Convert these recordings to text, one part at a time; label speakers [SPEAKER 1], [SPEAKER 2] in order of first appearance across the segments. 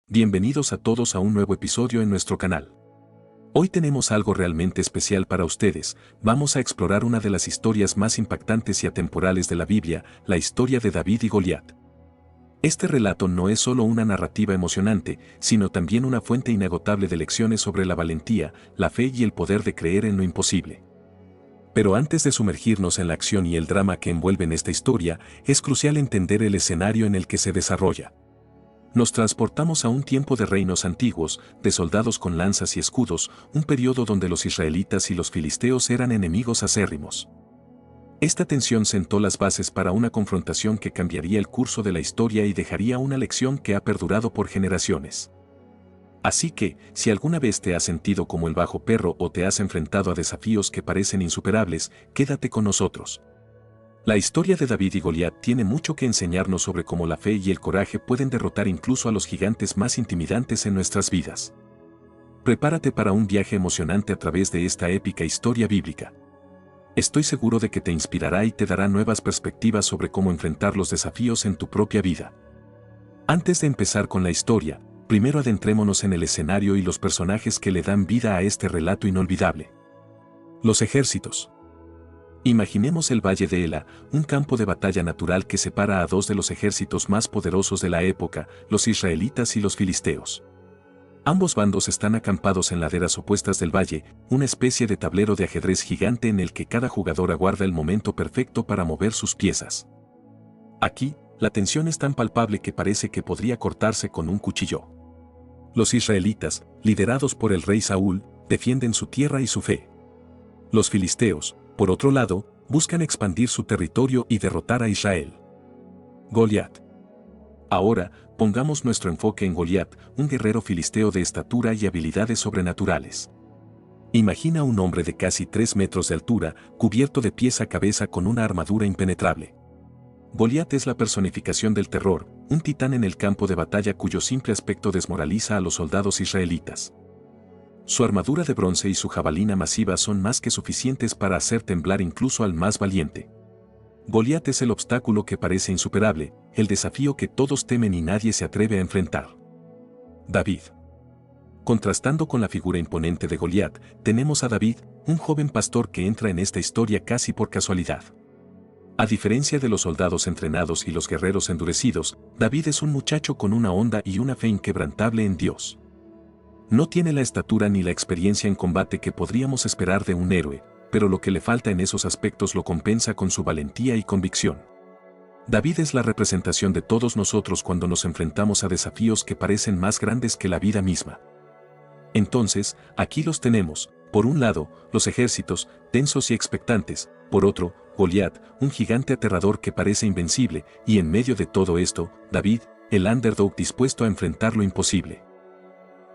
[SPEAKER 1] Bienvenidos a todos a un nuevo episodio en nuestro canal. Hoy tenemos algo realmente especial para ustedes. Vamos a explorar una de las historias más impactantes y atemporales de la Biblia, la historia de David y Goliat. Este relato no es solo una narrativa emocionante, sino también una fuente inagotable de lecciones sobre la valentía, la fe y el poder de creer en lo imposible. Pero antes de sumergirnos en la acción y el drama que envuelven esta historia, es crucial entender el escenario en el que se desarrolla. Nos transportamos a un tiempo de reinos antiguos, de soldados con lanzas y escudos, un periodo donde los israelitas y los filisteos eran enemigos acérrimos. Esta tensión sentó las bases para una confrontación que cambiaría el curso de la historia y dejaría una lección que ha perdurado por generaciones. Así que, si alguna vez te has sentido como el bajo perro o te has enfrentado a desafíos que parecen insuperables, quédate con nosotros. La historia de David y Goliat tiene mucho que enseñarnos sobre cómo la fe y el coraje pueden derrotar incluso a los gigantes más intimidantes en nuestras vidas. Prepárate para un viaje emocionante a través de esta épica historia bíblica. Estoy seguro de que te inspirará y te dará nuevas perspectivas sobre cómo enfrentar los desafíos en tu propia vida. Antes de empezar con la historia, primero adentrémonos en el escenario y los personajes que le dan vida a este relato inolvidable. Los ejércitos. Imaginemos el Valle de Ela, un campo de batalla natural que separa a dos de los ejércitos más poderosos de la época, los israelitas y los filisteos. Ambos bandos están acampados en laderas opuestas del valle, una especie de tablero de ajedrez gigante en el que cada jugador aguarda el momento perfecto para mover sus piezas. Aquí, la tensión es tan palpable que parece que podría cortarse con un cuchillo. Los israelitas, liderados por el rey Saúl, defienden su tierra y su fe. Los filisteos, por otro lado, buscan expandir su territorio y derrotar a Israel. Goliat. Ahora, pongamos nuestro enfoque en Goliat, un guerrero filisteo de estatura y habilidades sobrenaturales. Imagina un hombre de casi 3 metros de altura, cubierto de pies a cabeza con una armadura impenetrable. Goliat es la personificación del terror, un titán en el campo de batalla cuyo simple aspecto desmoraliza a los soldados israelitas. Su armadura de bronce y su jabalina masiva son más que suficientes para hacer temblar incluso al más valiente. Goliat es el obstáculo que parece insuperable, el desafío que todos temen y nadie se atreve a enfrentar. David. Contrastando con la figura imponente de Goliat, tenemos a David, un joven pastor que entra en esta historia casi por casualidad. A diferencia de los soldados entrenados y los guerreros endurecidos, David es un muchacho con una honda y una fe inquebrantable en Dios. No tiene la estatura ni la experiencia en combate que podríamos esperar de un héroe, pero lo que le falta en esos aspectos lo compensa con su valentía y convicción. David es la representación de todos nosotros cuando nos enfrentamos a desafíos que parecen más grandes que la vida misma. Entonces, aquí los tenemos, por un lado, los ejércitos, tensos y expectantes, por otro, Goliat, un gigante aterrador que parece invencible, y en medio de todo esto, David, el underdog dispuesto a enfrentar lo imposible.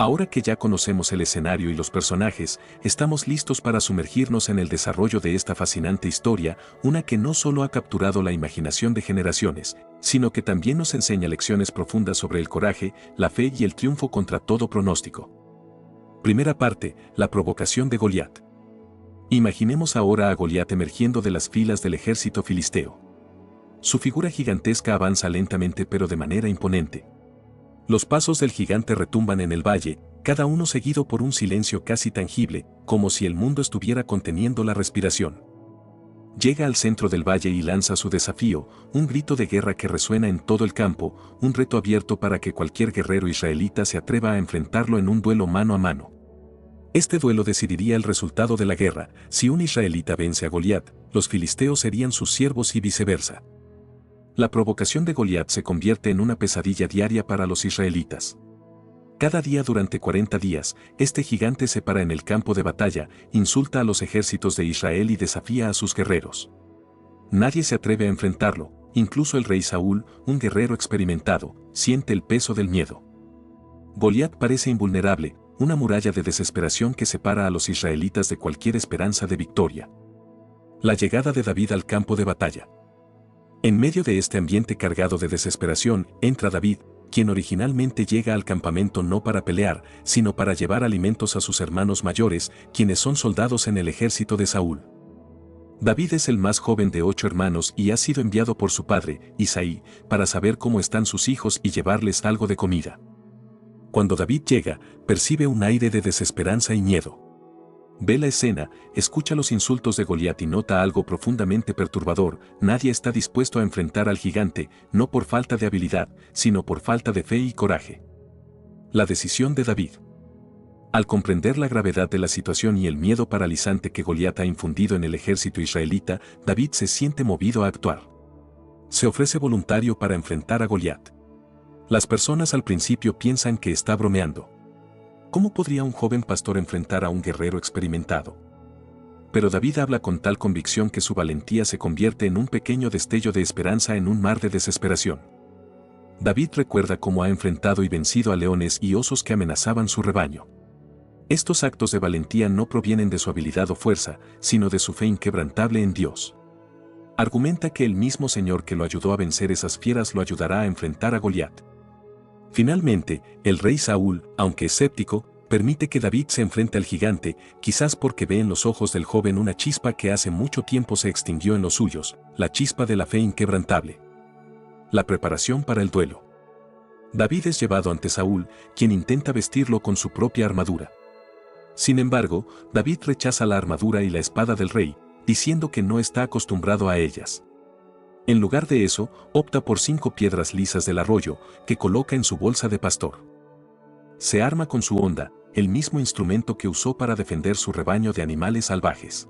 [SPEAKER 1] Ahora que ya conocemos el escenario y los personajes, estamos listos para sumergirnos en el desarrollo de esta fascinante historia, una que no solo ha capturado la imaginación de generaciones, sino que también nos enseña lecciones profundas sobre el coraje, la fe y el triunfo contra todo pronóstico. Primera parte, la provocación de Goliat. Imaginemos ahora a Goliat emergiendo de las filas del ejército filisteo. Su figura gigantesca avanza lentamente pero de manera imponente. Los pasos del gigante retumban en el valle, cada uno seguido por un silencio casi tangible, como si el mundo estuviera conteniendo la respiración. Llega al centro del valle y lanza su desafío, un grito de guerra que resuena en todo el campo, un reto abierto para que cualquier guerrero israelita se atreva a enfrentarlo en un duelo mano a mano. Este duelo decidiría el resultado de la guerra. Si un israelita vence a Goliat, los filisteos serían sus siervos y viceversa. La provocación de Goliat se convierte en una pesadilla diaria para los israelitas. Cada día durante 40 días, este gigante se para en el campo de batalla, insulta a los ejércitos de Israel y desafía a sus guerreros. Nadie se atreve a enfrentarlo, incluso el rey Saúl, un guerrero experimentado, siente el peso del miedo. Goliat parece invulnerable, una muralla de desesperación que separa a los israelitas de cualquier esperanza de victoria. La llegada de David al campo de batalla. En medio de este ambiente cargado de desesperación, entra David, quien originalmente llega al campamento no para pelear, sino para llevar alimentos a sus hermanos mayores, quienes son soldados en el ejército de Saúl. David es el más joven de 8 hermanos y ha sido enviado por su padre, Isaí, para saber cómo están sus hijos y llevarles algo de comida. Cuando David llega, percibe un aire de desesperanza y miedo. Ve la escena, escucha los insultos de Goliat y nota algo profundamente perturbador: nadie está dispuesto a enfrentar al gigante, no por falta de habilidad, sino por falta de fe y coraje. La decisión de David. Al comprender la gravedad de la situación y el miedo paralizante que Goliat ha infundido en el ejército israelita, David se siente movido a actuar. Se ofrece voluntario para enfrentar a Goliat. Las personas al principio piensan que está bromeando. ¿Cómo podría un joven pastor enfrentar a un guerrero experimentado? Pero David habla con tal convicción que su valentía se convierte en un pequeño destello de esperanza en un mar de desesperación. David recuerda cómo ha enfrentado y vencido a leones y osos que amenazaban su rebaño. Estos actos de valentía no provienen de su habilidad o fuerza, sino de su fe inquebrantable en Dios. Argumenta que el mismo Señor que lo ayudó a vencer esas fieras lo ayudará a enfrentar a Goliat. Finalmente, el rey Saúl, aunque escéptico, permite que David se enfrente al gigante, quizás porque ve en los ojos del joven una chispa que hace mucho tiempo se extinguió en los suyos, la chispa de la fe inquebrantable. La preparación para el duelo. David es llevado ante Saúl, quien intenta vestirlo con su propia armadura. Sin embargo, David rechaza la armadura y la espada del rey, diciendo que no está acostumbrado a ellas. En lugar de eso, opta por 5 piedras lisas del arroyo, que coloca en su bolsa de pastor. Se arma con su honda, el mismo instrumento que usó para defender su rebaño de animales salvajes.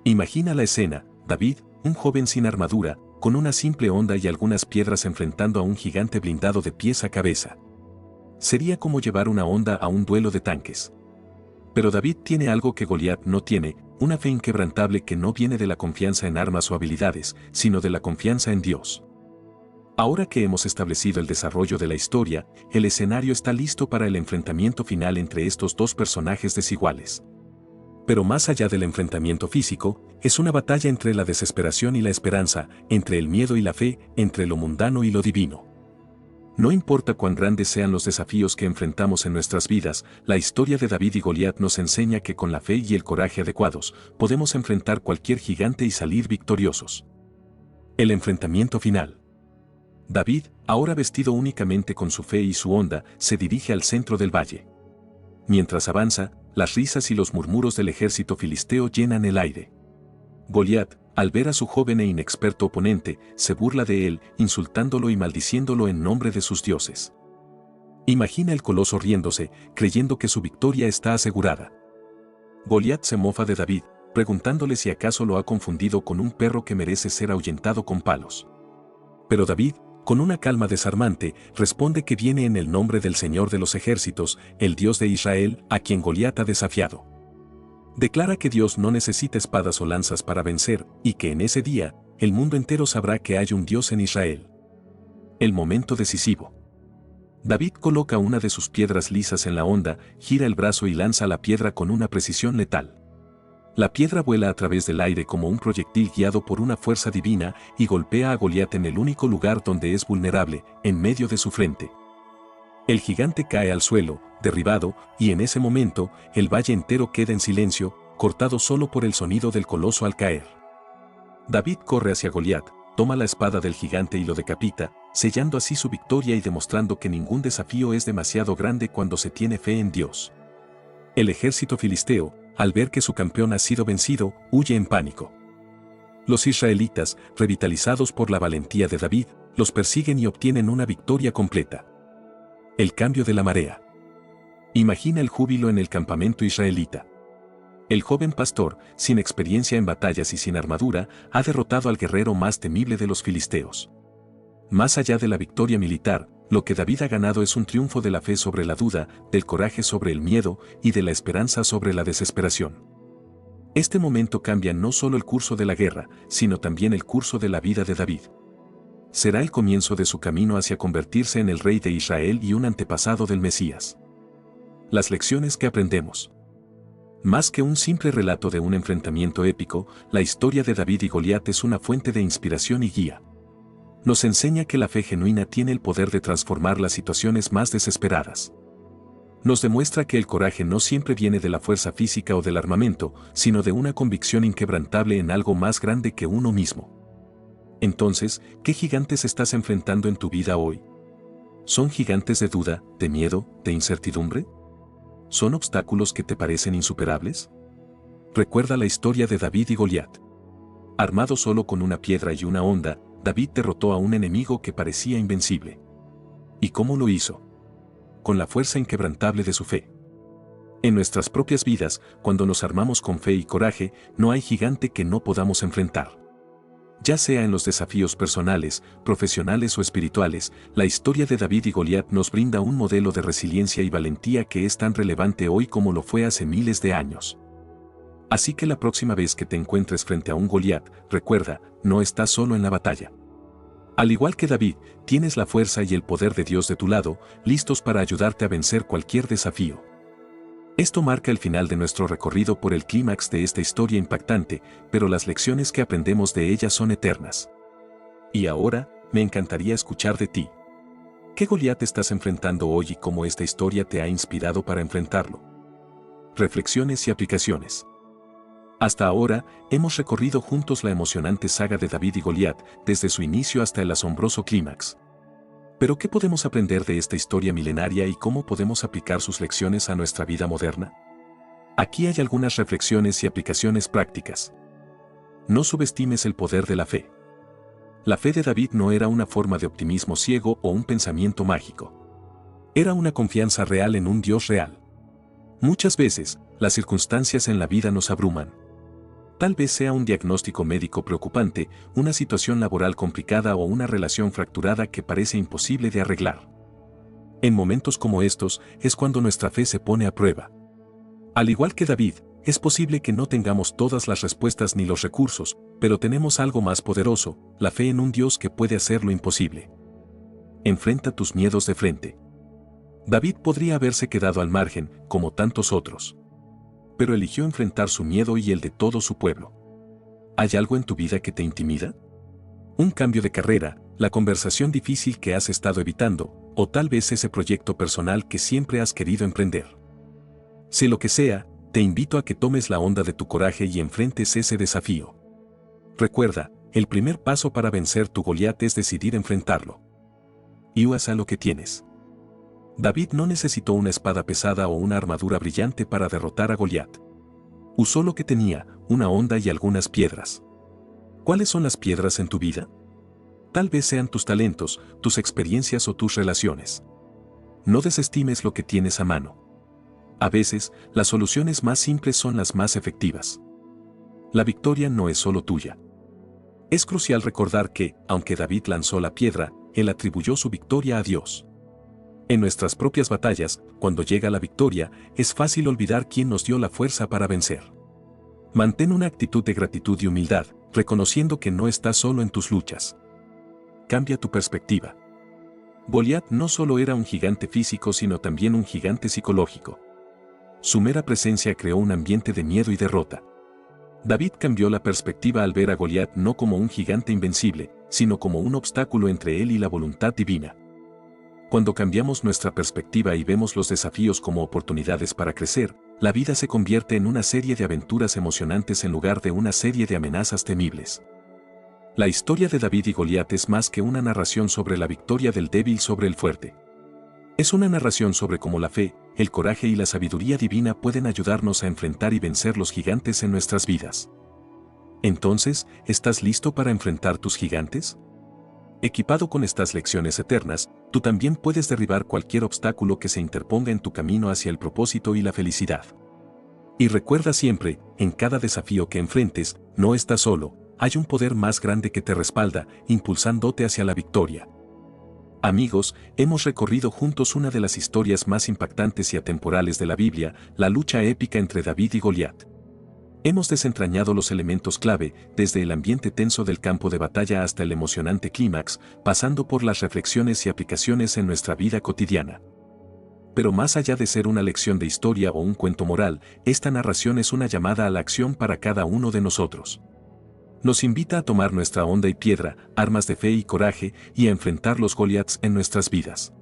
[SPEAKER 1] Imagina la escena: David, un joven sin armadura, con una simple honda y algunas piedras enfrentando a un gigante blindado de pies a cabeza. Sería como llevar una honda a un duelo de tanques. Pero David tiene algo que Goliat no tiene: una fe inquebrantable que no viene de la confianza en armas o habilidades, sino de la confianza en Dios. Ahora que hemos establecido el desarrollo de la historia, el escenario está listo para el enfrentamiento final entre estos dos personajes desiguales. Pero más allá del enfrentamiento físico, es una batalla entre la desesperación y la esperanza, entre el miedo y la fe, entre lo mundano y lo divino. No importa cuán grandes sean los desafíos que enfrentamos en nuestras vidas, la historia de David y Goliat nos enseña que con la fe y el coraje adecuados, podemos enfrentar cualquier gigante y salir victoriosos. El enfrentamiento final. David, ahora vestido únicamente con su fe y su honda, se dirige al centro del valle. Mientras avanza, las risas y los murmuros del ejército filisteo llenan el aire. Goliat, al ver a su joven e inexperto oponente, se burla de él, insultándolo y maldiciéndolo en nombre de sus dioses. Imagina el coloso riéndose, creyendo que su victoria está asegurada. Goliat se mofa de David, preguntándole si acaso lo ha confundido con un perro que merece ser ahuyentado con palos. Pero David, con una calma desarmante, responde que viene en el nombre del Señor de los ejércitos, el Dios de Israel, a quien Goliat ha desafiado. Declara que Dios no necesita espadas o lanzas para vencer, y que en ese día, el mundo entero sabrá que hay un Dios en Israel. El momento decisivo. David coloca una de sus piedras lisas en la honda, gira el brazo y lanza la piedra con una precisión letal. La piedra vuela a través del aire como un proyectil guiado por una fuerza divina y golpea a Goliat en el único lugar donde es vulnerable, en medio de su frente. El gigante cae al suelo, derribado, y en ese momento, el valle entero queda en silencio, cortado solo por el sonido del coloso al caer. David corre hacia Goliat, toma la espada del gigante y lo decapita, sellando así su victoria y demostrando que ningún desafío es demasiado grande cuando se tiene fe en Dios. El ejército filisteo, al ver que su campeón ha sido vencido, huye en pánico. Los israelitas, revitalizados por la valentía de David, los persiguen y obtienen una victoria completa. El cambio de la marea. Imagina el júbilo en el campamento israelita. El joven pastor, sin experiencia en batallas y sin armadura, ha derrotado al guerrero más temible de los filisteos. Más allá de la victoria militar, lo que David ha ganado es un triunfo de la fe sobre la duda, del coraje sobre el miedo y de la esperanza sobre la desesperación. Este momento cambia no solo el curso de la guerra, sino también el curso de la vida de David. Será el comienzo de su camino hacia convertirse en el rey de Israel y un antepasado del Mesías. Las lecciones que aprendemos. Más que un simple relato de un enfrentamiento épico, la historia de David y Goliat es una fuente de inspiración y guía. Nos enseña que la fe genuina tiene el poder de transformar las situaciones más desesperadas. Nos demuestra que el coraje no siempre viene de la fuerza física o del armamento, sino de una convicción inquebrantable en algo más grande que uno mismo. Entonces, ¿qué gigantes estás enfrentando en tu vida hoy? ¿Son gigantes de duda, de miedo, de incertidumbre? ¿Son obstáculos que te parecen insuperables? Recuerda la historia de David y Goliat. Armado solo con una piedra y una honda, David derrotó a un enemigo que parecía invencible. ¿Y cómo lo hizo? Con la fuerza inquebrantable de su fe. En nuestras propias vidas, cuando nos armamos con fe y coraje, no hay gigante que no podamos enfrentar. Ya sea en los desafíos personales, profesionales o espirituales, la historia de David y Goliat nos brinda un modelo de resiliencia y valentía que es tan relevante hoy como lo fue hace miles de años. Así que la próxima vez que te encuentres frente a un Goliat, recuerda, no estás solo en la batalla. Al igual que David, tienes la fuerza y el poder de Dios de tu lado, listos para ayudarte a vencer cualquier desafío. Esto marca el final de nuestro recorrido por el clímax de esta historia impactante, pero las lecciones que aprendemos de ella son eternas. Y ahora, me encantaría escuchar de ti. ¿Qué Goliat estás enfrentando hoy y cómo esta historia te ha inspirado para enfrentarlo? Reflexiones y aplicaciones. Hasta ahora, hemos recorrido juntos la emocionante saga de David y Goliat, desde su inicio hasta el asombroso clímax. Pero ¿qué podemos aprender de esta historia milenaria y cómo podemos aplicar sus lecciones a nuestra vida moderna? Aquí hay algunas reflexiones y aplicaciones prácticas. No subestimes el poder de la fe. La fe de David no era una forma de optimismo ciego o un pensamiento mágico. Era una confianza real en un Dios real. Muchas veces, las circunstancias en la vida nos abruman. Tal vez sea un diagnóstico médico preocupante, una situación laboral complicada o una relación fracturada que parece imposible de arreglar. En momentos como estos es cuando nuestra fe se pone a prueba. Al igual que David, es posible que no tengamos todas las respuestas ni los recursos, pero tenemos algo más poderoso, la fe en un Dios que puede hacer lo imposible. Enfrenta tus miedos de frente. David podría haberse quedado al margen, como tantos otros. Pero eligió enfrentar su miedo y el de todo su pueblo. ¿Hay algo en tu vida que te intimida? Un cambio de carrera, la conversación difícil que has estado evitando, o tal vez ese proyecto personal que siempre has querido emprender. Sea lo que sea, te invito a que tomes la onda de tu coraje y enfrentes ese desafío. Recuerda, el primer paso para vencer tu Goliat es decidir enfrentarlo. Y usa lo que tienes. David no necesitó una espada pesada o una armadura brillante para derrotar a Goliat. Usó lo que tenía, una honda y algunas piedras. ¿Cuáles son las piedras en tu vida? Tal vez sean tus talentos, tus experiencias o tus relaciones. No desestimes lo que tienes a mano. A veces, las soluciones más simples son las más efectivas. La victoria no es solo tuya. Es crucial recordar que, aunque David lanzó la piedra, él atribuyó su victoria a Dios. En nuestras propias batallas, cuando llega la victoria, es fácil olvidar quién nos dio la fuerza para vencer. Mantén una actitud de gratitud y humildad, reconociendo que no estás solo en tus luchas. Cambia tu perspectiva. Goliat no solo era un gigante físico sino también un gigante psicológico. Su mera presencia creó un ambiente de miedo y derrota. David cambió la perspectiva al ver a Goliat no como un gigante invencible, sino como un obstáculo entre él y la voluntad divina. Cuando cambiamos nuestra perspectiva y vemos los desafíos como oportunidades para crecer, la vida se convierte en una serie de aventuras emocionantes en lugar de una serie de amenazas temibles. La historia de David y Goliat es más que una narración sobre la victoria del débil sobre el fuerte. Es una narración sobre cómo la fe, el coraje y la sabiduría divina pueden ayudarnos a enfrentar y vencer los gigantes en nuestras vidas. Entonces, ¿estás listo para enfrentar tus gigantes? Equipado con estas lecciones eternas, tú también puedes derribar cualquier obstáculo que se interponga en tu camino hacia el propósito y la felicidad. Y recuerda siempre, en cada desafío que enfrentes, no estás solo, hay un poder más grande que te respalda, impulsándote hacia la victoria. Amigos, hemos recorrido juntos una de las historias más impactantes y atemporales de la Biblia, la lucha épica entre David y Goliat. Hemos desentrañado los elementos clave, desde el ambiente tenso del campo de batalla hasta el emocionante clímax, pasando por las reflexiones y aplicaciones en nuestra vida cotidiana. Pero más allá de ser una lección de historia o un cuento moral, esta narración es una llamada a la acción para cada uno de nosotros. Nos invita a tomar nuestra honda y piedra, armas de fe y coraje, y a enfrentar los Goliats en nuestras vidas.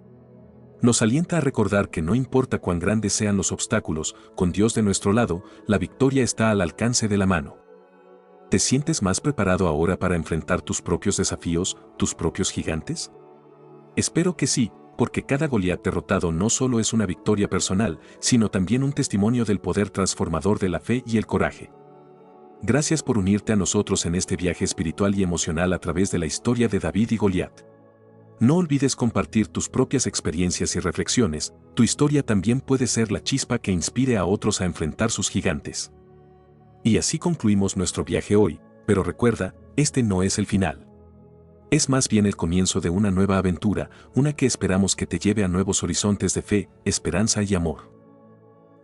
[SPEAKER 1] Nos alienta a recordar que no importa cuán grandes sean los obstáculos, con Dios de nuestro lado, la victoria está al alcance de la mano. ¿Te sientes más preparado ahora para enfrentar tus propios desafíos, tus propios gigantes? Espero que sí, porque cada Goliat derrotado no solo es una victoria personal, sino también un testimonio del poder transformador de la fe y el coraje. Gracias por unirte a nosotros en este viaje espiritual y emocional a través de la historia de David y Goliat. No olvides compartir tus propias experiencias y reflexiones, tu historia también puede ser la chispa que inspire a otros a enfrentar sus gigantes. Y así concluimos nuestro viaje hoy, pero recuerda, este no es el final. Es más bien el comienzo de una nueva aventura, una que esperamos que te lleve a nuevos horizontes de fe, esperanza y amor.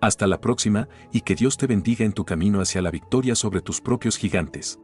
[SPEAKER 1] Hasta la próxima, y que Dios te bendiga en tu camino hacia la victoria sobre tus propios gigantes.